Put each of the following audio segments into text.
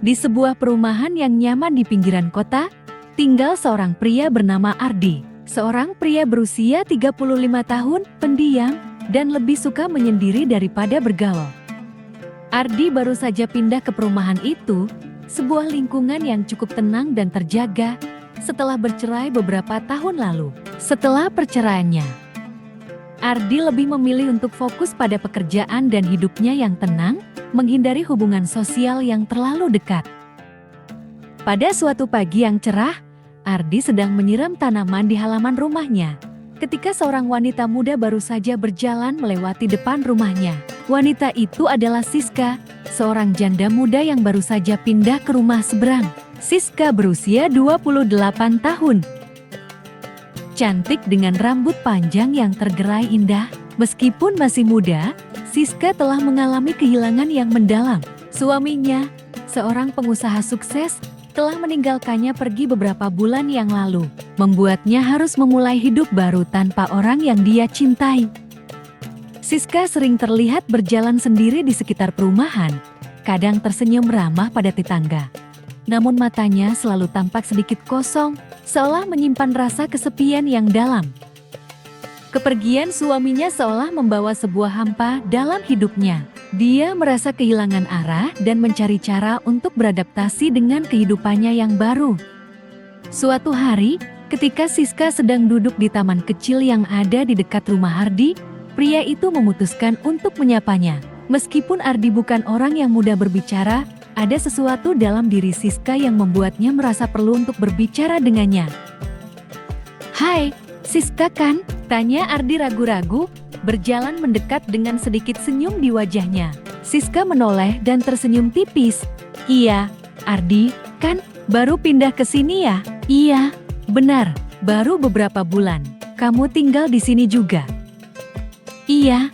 Di sebuah perumahan yang nyaman di pinggiran kota, tinggal seorang pria bernama Ardi. Seorang pria berusia 35 tahun, pendiam, dan lebih suka menyendiri daripada bergaul. Ardi baru saja pindah ke perumahan itu, sebuah lingkungan yang cukup tenang dan terjaga, setelah bercerai beberapa tahun lalu. Setelah perceraiannya, Ardi lebih memilih untuk fokus pada pekerjaan dan hidupnya yang tenang, menghindari hubungan sosial yang terlalu dekat. Pada suatu pagi yang cerah, Ardi sedang menyiram tanaman di halaman rumahnya, ketika seorang wanita muda baru saja berjalan melewati depan rumahnya. Wanita itu adalah Siska, seorang janda muda yang baru saja pindah ke rumah seberang. Siska berusia 28 tahun. Cantik dengan rambut panjang yang tergerai indah, meskipun masih muda, Siska telah mengalami kehilangan yang mendalam. Suaminya, seorang pengusaha sukses, telah meninggalkannya pergi beberapa bulan yang lalu, membuatnya harus memulai hidup baru tanpa orang yang dia cintai. Siska sering terlihat berjalan sendiri di sekitar perumahan, kadang tersenyum ramah pada tetangga. Namun matanya selalu tampak sedikit kosong, seolah menyimpan rasa kesepian yang dalam. Kepergian suaminya seolah membawa sebuah hampa dalam hidupnya. Dia merasa kehilangan arah dan mencari cara untuk beradaptasi dengan kehidupannya yang baru. Suatu hari, ketika Siska sedang duduk di taman kecil yang ada di dekat rumah Ardi, pria itu memutuskan untuk menyapanya. Meskipun Ardi bukan orang yang mudah berbicara, ada sesuatu dalam diri Siska yang membuatnya merasa perlu untuk berbicara dengannya. "Hai, Siska kan?" tanya Ardi ragu-ragu, berjalan mendekat dengan sedikit senyum di wajahnya. Siska menoleh dan tersenyum tipis. "Iya, Ardi, kan baru pindah ke sini ya?" "Iya, benar, baru beberapa bulan. Kamu tinggal di sini juga?" "Iya,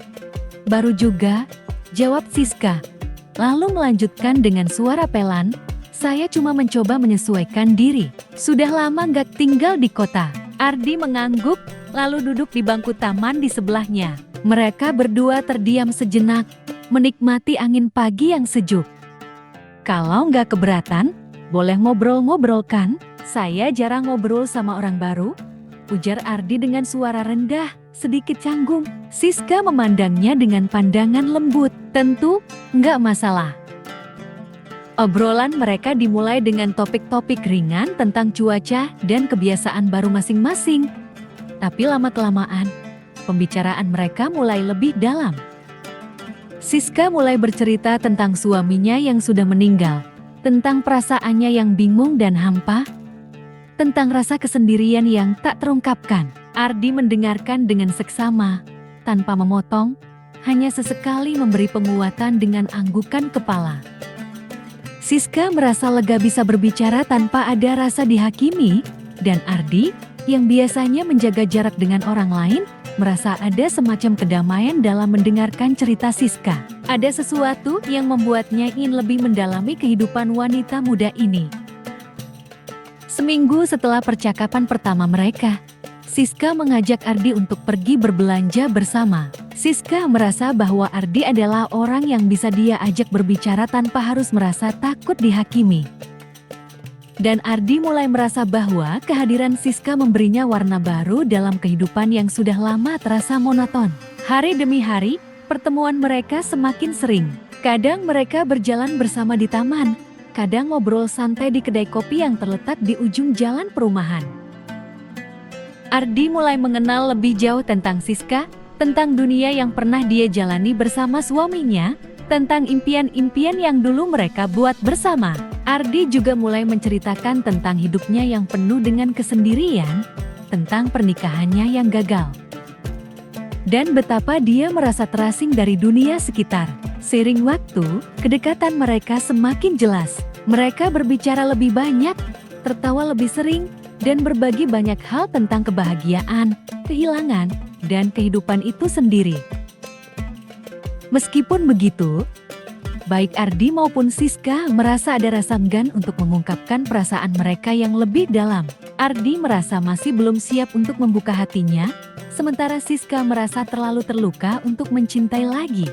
baru juga," jawab Siska. Lalu melanjutkan dengan suara pelan, "Saya cuma mencoba menyesuaikan diri. Sudah lama nggak tinggal di kota." Ardi mengangguk, lalu duduk di bangku taman di sebelahnya. Mereka berdua terdiam sejenak, menikmati angin pagi yang sejuk. "Kalau nggak keberatan, boleh ngobrol-ngobrol kan? Saya jarang ngobrol sama orang baru," ujar Ardi dengan suara rendah, sedikit canggung. Siska memandangnya dengan pandangan lembut. "Tentu, nggak masalah." Obrolan mereka dimulai dengan topik-topik ringan tentang cuaca dan kebiasaan baru masing-masing. Tapi lama-kelamaan, pembicaraan mereka mulai lebih dalam. Siska mulai bercerita tentang suaminya yang sudah meninggal, tentang perasaannya yang bingung dan hampa, tentang rasa kesendirian yang tak terungkapkan. Ardi mendengarkan dengan seksama, tanpa memotong, hanya sesekali memberi penguatan dengan anggukan kepala. Siska merasa lega bisa berbicara tanpa ada rasa dihakimi, dan Ardi, yang biasanya menjaga jarak dengan orang lain, merasa ada semacam kedamaian dalam mendengarkan cerita Siska. Ada sesuatu yang membuatnya ingin lebih mendalami kehidupan wanita muda ini. Seminggu setelah percakapan pertama mereka, Siska mengajak Ardi untuk pergi berbelanja bersama. Siska merasa bahwa Ardi adalah orang yang bisa dia ajak berbicara tanpa harus merasa takut dihakimi. Dan Ardi mulai merasa bahwa kehadiran Siska memberinya warna baru dalam kehidupan yang sudah lama terasa monoton. Hari demi hari, pertemuan mereka semakin sering. Kadang mereka berjalan bersama di taman, kadang ngobrol santai di kedai kopi yang terletak di ujung jalan perumahan. Ardi mulai mengenal lebih jauh tentang Siska, tentang dunia yang pernah dia jalani bersama suaminya, tentang impian-impian yang dulu mereka buat bersama. Ardi juga mulai menceritakan tentang hidupnya yang penuh dengan kesendirian, tentang pernikahannya yang gagal, dan betapa dia merasa terasing dari dunia sekitar. Seiring waktu, kedekatan mereka semakin jelas. Mereka berbicara lebih banyak, tertawa lebih sering, dan berbagi banyak hal tentang kebahagiaan, kehilangan, dan kehidupan itu sendiri. Meskipun begitu, baik Ardi maupun Siska merasa ada rasa enggan untuk mengungkapkan perasaan mereka yang lebih dalam. Ardi merasa masih belum siap untuk membuka hatinya, sementara Siska merasa terlalu terluka untuk mencintai lagi.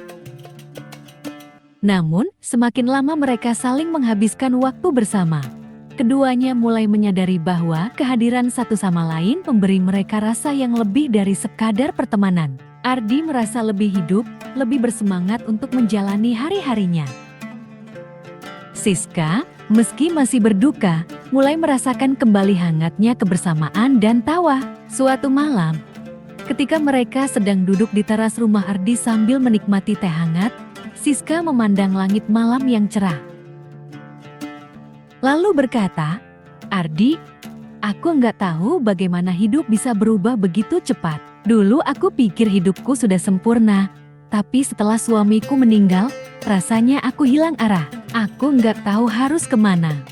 Namun, Semakin lama mereka saling menghabiskan waktu bersama. Keduanya mulai menyadari bahwa kehadiran satu sama lain memberi mereka rasa yang lebih dari sekadar pertemanan. Ardi merasa lebih hidup, lebih bersemangat untuk menjalani hari-harinya. Siska, meski masih berduka, mulai merasakan kembali hangatnya kebersamaan dan tawa. Suatu malam, ketika mereka sedang duduk di teras rumah Ardi sambil menikmati teh hangat, Siska memandang langit malam yang cerah. Lalu berkata, "Ardi, aku nggak tahu bagaimana hidup bisa berubah begitu cepat. Dulu aku pikir hidupku sudah sempurna, tapi setelah suamiku meninggal, rasanya aku hilang arah. Aku nggak tahu harus kemana."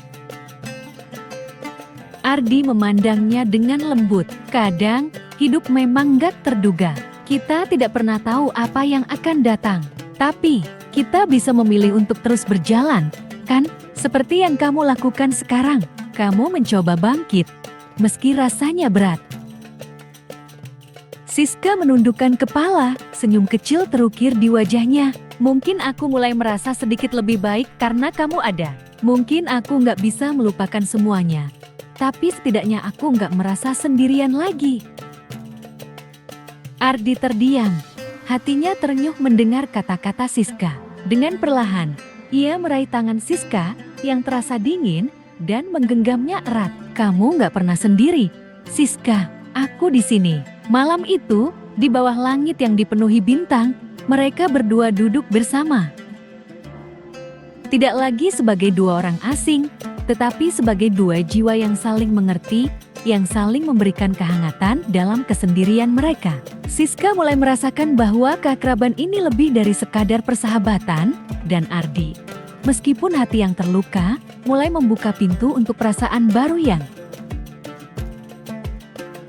Ardi memandangnya dengan lembut. Kadang, hidup memang nggak terduga. Kita tidak pernah tahu apa yang akan datang. Tapi, kita bisa memilih untuk terus berjalan, kan? Seperti yang kamu lakukan sekarang. Kamu mencoba bangkit, meski rasanya berat. Siska menundukkan kepala, senyum kecil terukir di wajahnya. Mungkin aku mulai merasa sedikit lebih baik karena kamu ada. Mungkin aku nggak bisa melupakan semuanya. Tapi setidaknya aku nggak merasa sendirian lagi. Ardi terdiam. Hatinya terenyuh mendengar kata-kata Siska. Dengan perlahan, ia meraih tangan Siska yang terasa dingin dan menggenggamnya erat. "Kamu nggak pernah sendiri, Siska. Aku di sini." Malam itu, di bawah langit yang dipenuhi bintang, mereka berdua duduk bersama. Tidak lagi sebagai dua orang asing, tetapi sebagai dua jiwa yang saling mengerti, yang saling memberikan kehangatan dalam kesendirian mereka. Siska mulai merasakan bahwa keakraban ini lebih dari sekadar persahabatan, dan Ardi, meskipun hati yang terluka, mulai membuka pintu untuk perasaan baru yang.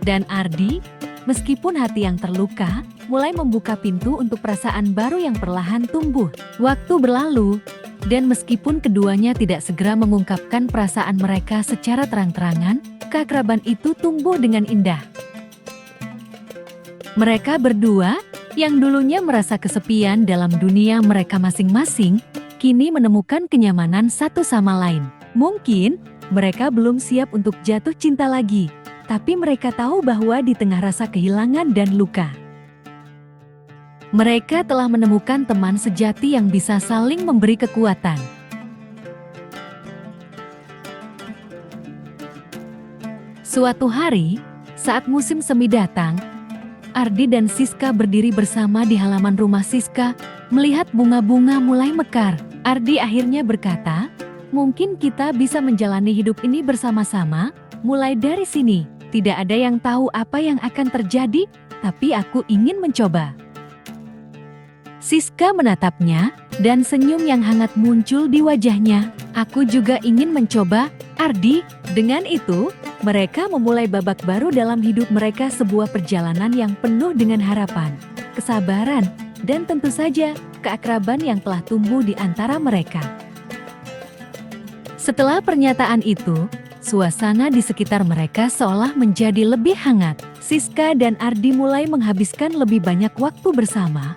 Dan Ardi, meskipun hati yang terluka, mulai membuka pintu untuk perasaan baru yang perlahan tumbuh. Waktu berlalu, dan meskipun keduanya tidak segera mengungkapkan perasaan mereka secara terang-terangan, keakraban itu tumbuh dengan indah. Mereka berdua, yang dulunya merasa kesepian dalam dunia mereka masing-masing, kini menemukan kenyamanan satu sama lain. Mungkin, mereka belum siap untuk jatuh cinta lagi, tapi mereka tahu bahwa di tengah rasa kehilangan dan luka, mereka telah menemukan teman sejati yang bisa saling memberi kekuatan. Suatu hari, saat musim semi datang, Ardi dan Siska berdiri bersama di halaman rumah Siska, melihat bunga-bunga mulai mekar. Ardi akhirnya berkata, "Mungkin kita bisa menjalani hidup ini bersama-sama, mulai dari sini. Tidak ada yang tahu apa yang akan terjadi, tapi aku ingin mencoba." Siska menatapnya, dan senyum yang hangat muncul di wajahnya. "Aku juga ingin mencoba, Ardi." Dengan itu, mereka memulai babak baru dalam hidup mereka, sebuah perjalanan yang penuh dengan harapan, kesabaran, dan tentu saja keakraban yang telah tumbuh di antara mereka. Setelah pernyataan itu, suasana di sekitar mereka seolah menjadi lebih hangat. Siska dan Ardi mulai menghabiskan lebih banyak waktu bersama.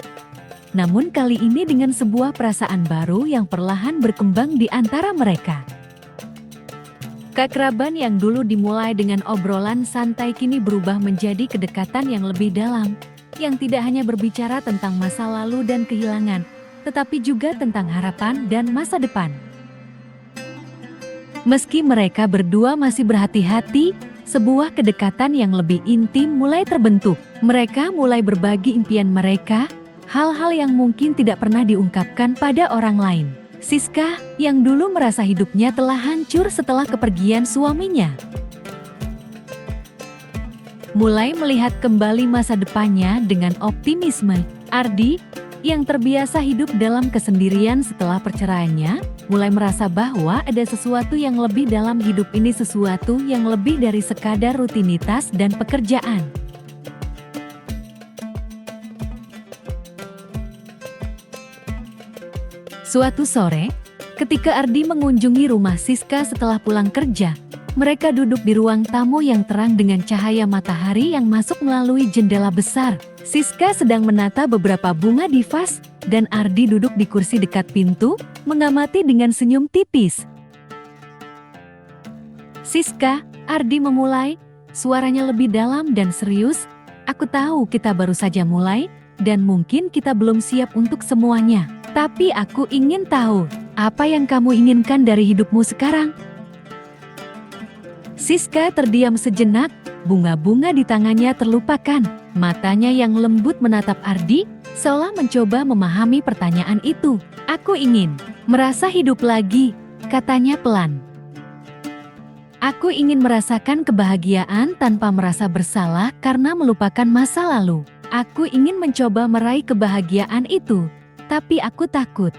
Namun kali ini dengan sebuah perasaan baru yang perlahan berkembang di antara mereka. Keakraban yang dulu dimulai dengan obrolan santai kini berubah menjadi kedekatan yang lebih dalam, yang tidak hanya berbicara tentang masa lalu dan kehilangan, tetapi juga tentang harapan dan masa depan. Meski mereka berdua masih berhati-hati, sebuah kedekatan yang lebih intim mulai terbentuk. Mereka mulai berbagi impian mereka, hal-hal yang mungkin tidak pernah diungkapkan pada orang lain. Siska, yang dulu merasa hidupnya telah hancur setelah kepergian suaminya, mulai melihat kembali masa depannya dengan optimisme. Ardi, yang terbiasa hidup dalam kesendirian setelah perceraiannya, mulai merasa bahwa ada sesuatu yang lebih dalam hidup ini, sesuatu yang lebih dari sekadar rutinitas dan pekerjaan. Suatu sore, ketika Ardi mengunjungi rumah Siska setelah pulang kerja, mereka duduk di ruang tamu yang terang dengan cahaya matahari yang masuk melalui jendela besar. Siska sedang menata beberapa bunga di vas, dan Ardi duduk di kursi dekat pintu, mengamati dengan senyum tipis. Siska, Ardi memulai, suaranya lebih dalam dan serius. Aku tahu kita baru saja mulai, dan mungkin kita belum siap untuk semuanya. Tapi aku ingin tahu, apa yang kamu inginkan dari hidupmu sekarang? Siska terdiam sejenak, bunga-bunga di tangannya terlupakan. Matanya yang lembut menatap Ardi, seolah mencoba memahami pertanyaan itu. Aku ingin merasa hidup lagi, katanya pelan. Aku ingin merasakan kebahagiaan tanpa merasa bersalah karena melupakan masa lalu. Aku ingin mencoba meraih kebahagiaan itu, tapi aku takut.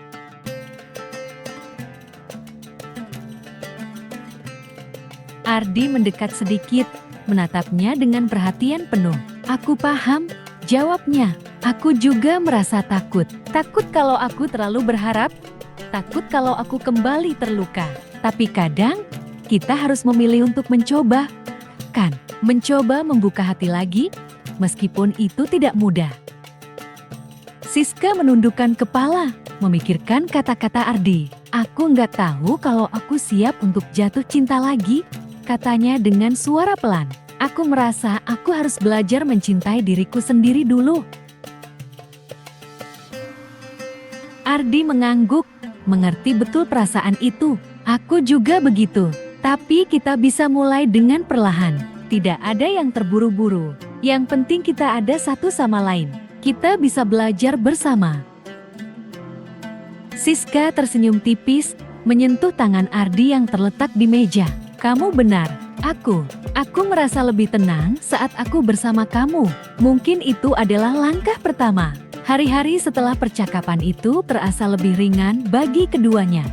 Ardi mendekat sedikit, menatapnya dengan perhatian penuh. Aku paham, jawabnya. Aku juga merasa takut. Takut kalau aku terlalu berharap, takut kalau aku kembali terluka. Tapi kadang, kita harus memilih untuk mencoba. Kan, mencoba membuka hati lagi, meskipun itu tidak mudah. Siska menundukkan kepala, memikirkan kata-kata Ardi. Aku nggak tahu kalau aku siap untuk jatuh cinta lagi, katanya dengan suara pelan. Aku merasa aku harus belajar mencintai diriku sendiri dulu. Ardi mengangguk, mengerti betul perasaan itu. Aku juga begitu. Tapi kita bisa mulai dengan perlahan. Tidak ada yang terburu-buru. Yang penting kita ada satu sama lain. Kita bisa belajar bersama. Siska tersenyum tipis, menyentuh tangan Ardi yang terletak di meja. Kamu benar, aku merasa lebih tenang saat aku bersama kamu. Mungkin itu adalah langkah pertama. Hari-hari setelah percakapan itu terasa lebih ringan bagi keduanya.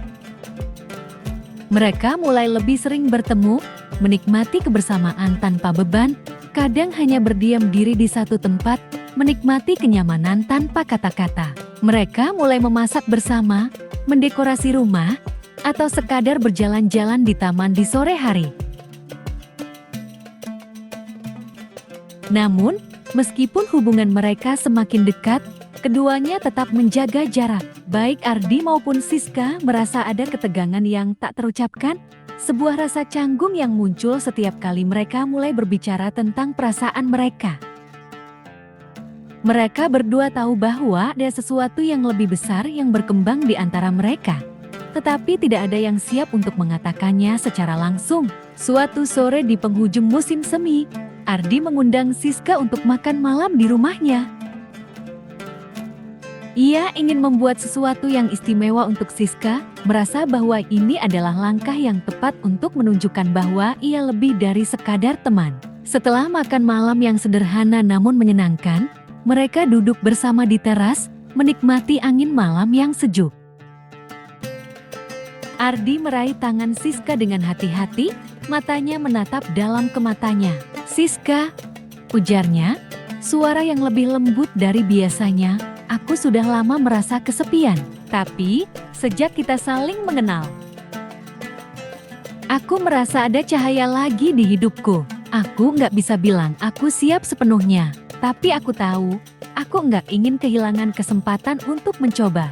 Mereka mulai lebih sering bertemu, menikmati kebersamaan tanpa beban, kadang hanya berdiam diri di satu tempat, menikmati kenyamanan tanpa kata-kata. Mereka mulai memasak bersama, mendekorasi rumah, atau sekadar berjalan-jalan di taman di sore hari. Namun, meskipun hubungan mereka semakin dekat, keduanya tetap menjaga jarak. Baik Ardi maupun Siska merasa ada ketegangan yang tak terucapkan, sebuah rasa canggung yang muncul setiap kali mereka mulai berbicara tentang perasaan mereka. Mereka berdua tahu bahwa ada sesuatu yang lebih besar yang berkembang di antara mereka. Tetapi tidak ada yang siap untuk mengatakannya secara langsung. Suatu sore di penghujung musim semi, Ardi mengundang Siska untuk makan malam di rumahnya. Ia ingin membuat sesuatu yang istimewa untuk Siska, merasa bahwa ini adalah langkah yang tepat untuk menunjukkan bahwa ia lebih dari sekadar teman. Setelah makan malam yang sederhana namun menyenangkan, mereka duduk bersama di teras, menikmati angin malam yang sejuk. Ardi meraih tangan Siska dengan hati-hati, matanya menatap dalam ke matanya. Siska, ujarnya, suara yang lebih lembut dari biasanya. Aku sudah lama merasa kesepian, tapi sejak kita saling mengenal, aku merasa ada cahaya lagi di hidupku. Aku nggak bisa bilang aku siap sepenuhnya, tapi aku tahu, aku nggak ingin kehilangan kesempatan untuk mencoba.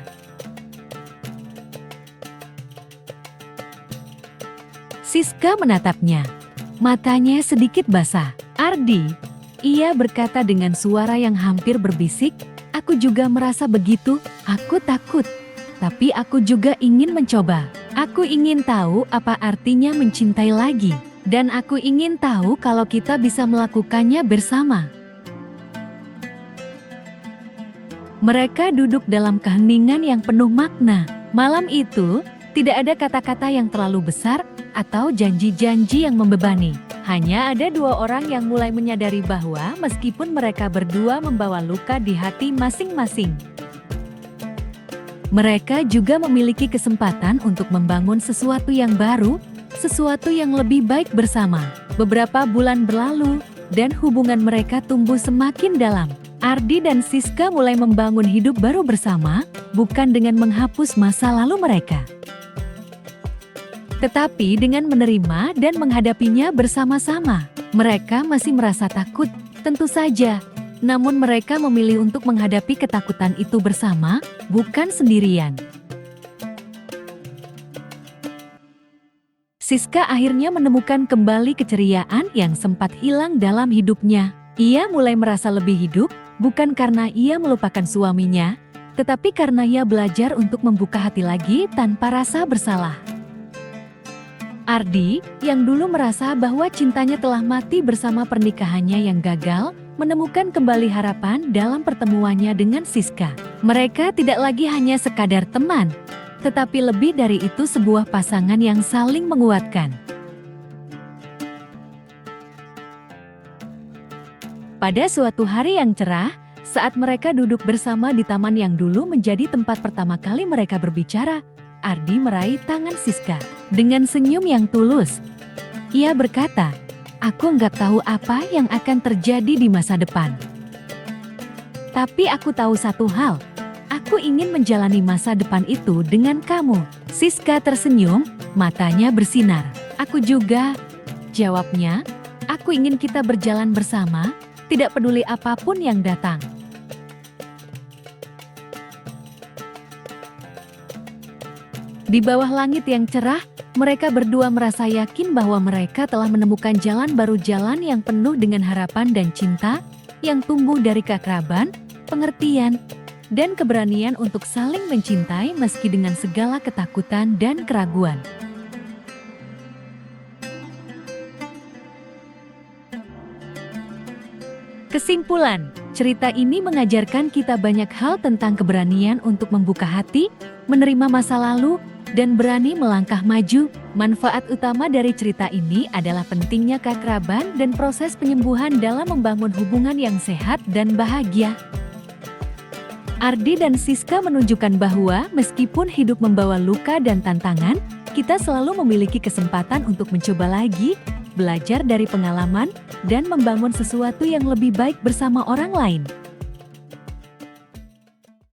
Siska menatapnya, matanya sedikit basah. Ardi, ia berkata dengan suara yang hampir berbisik, aku juga merasa begitu, aku takut. Tapi aku juga ingin mencoba. Aku ingin tahu apa artinya mencintai lagi. Dan aku ingin tahu kalau kita bisa melakukannya bersama. Mereka duduk dalam keheningan yang penuh makna. Malam itu, tidak ada kata-kata yang terlalu besar atau janji-janji yang membebani. Hanya ada dua orang yang mulai menyadari bahwa meskipun mereka berdua membawa luka di hati masing-masing, mereka juga memiliki kesempatan untuk membangun sesuatu yang baru, sesuatu yang lebih baik bersama. Beberapa bulan berlalu, dan hubungan mereka tumbuh semakin dalam. Ardi dan Siska mulai membangun hidup baru bersama, bukan dengan menghapus masa lalu mereka, tetapi dengan menerima dan menghadapinya bersama-sama. Mereka masih merasa takut, tentu saja, Namun mereka memilih untuk menghadapi ketakutan itu bersama, bukan sendirian. Siska akhirnya menemukan kembali keceriaan yang sempat hilang dalam hidupnya. Ia mulai merasa lebih hidup, bukan karena ia melupakan suaminya, tetapi karena ia belajar untuk membuka hati lagi tanpa rasa bersalah. Ardi, yang dulu merasa bahwa cintanya telah mati bersama pernikahannya yang gagal, menemukan kembali harapan dalam pertemuannya dengan Siska. Mereka tidak lagi hanya sekadar teman, tetapi lebih dari itu sebuah pasangan yang saling menguatkan. Pada suatu hari yang cerah, saat mereka duduk bersama di taman yang dulu menjadi tempat pertama kali mereka berbicara, Ardi meraih tangan Siska. Dengan senyum yang tulus, ia berkata, "Aku nggak tahu apa yang akan terjadi di masa depan. Tapi aku tahu satu hal, aku ingin menjalani masa depan itu dengan kamu." Siska tersenyum, matanya bersinar. "Aku juga," jawabnya. "Aku ingin kita berjalan bersama, tidak peduli apapun yang datang." Di bawah langit yang cerah, mereka berdua merasa yakin bahwa mereka telah menemukan jalan baru, jalan yang penuh dengan harapan dan cinta, yang tumbuh dari keakraban, pengertian, dan keberanian untuk saling mencintai meski dengan segala ketakutan dan keraguan. Kesimpulan, cerita ini mengajarkan kita banyak hal tentang keberanian untuk membuka hati, menerima masa lalu, dan berani melangkah maju. Manfaat utama dari cerita ini adalah pentingnya keakraban dan proses penyembuhan dalam membangun hubungan yang sehat dan bahagia. Ardi dan Siska menunjukkan bahwa meskipun hidup membawa luka dan tantangan, kita selalu memiliki kesempatan untuk mencoba lagi, belajar dari pengalaman, dan membangun sesuatu yang lebih baik bersama orang lain.